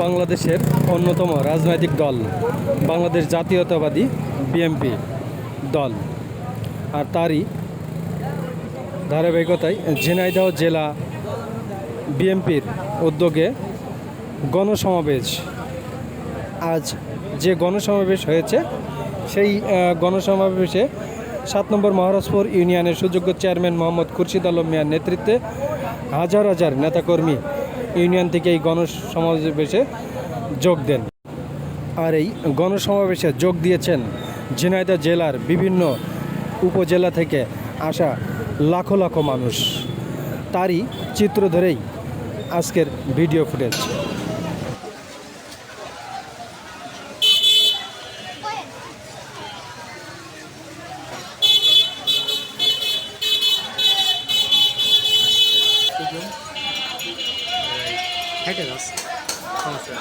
বাংলাদেশের অন্যতম রাজনৈতিক দল বাংলাদেশ জাতীয়তাবাদী বিএনপি দল, আর তারই ধারাবাহিকতায় ঝিনাইদহ জেলা বিএনপির উদ্যোগে গণসমাবেশ। আজ যে গণসমাবেশ হয়েছে সেই গণসমাবেশে 7 নম্বর মহারাজপুর ইউনিয়নের সুযোগ্য চেয়ারম্যান মোহাম্মদ খুরশিদ আলম মিয়ার নেতৃত্বে হাজার হাজার নেতাকর্মী ইউনিয়ন থেকে এই গণসমাবেশে যোগ দেন। আর এই গণসমাবেশে যোগ দিয়েছেন ঝিনাইদহ জেলার বিভিন্ন উপজেলা থেকে আসা লাখো লাখো মানুষ। তারই চিত্র ধরেই আজকের ভিডিও ফুটেজ। হেঁটে যাস সমস্যা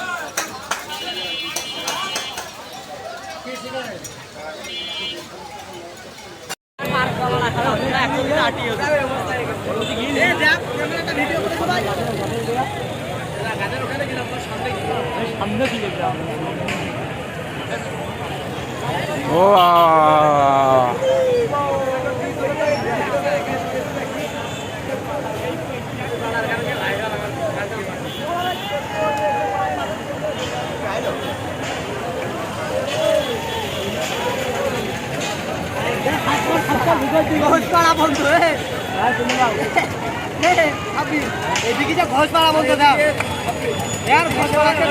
ঘোষপাড়া বন্ধু এদিকে যে ঘোষপাড়া বন্ধু দাও ঘোষপাড়াকে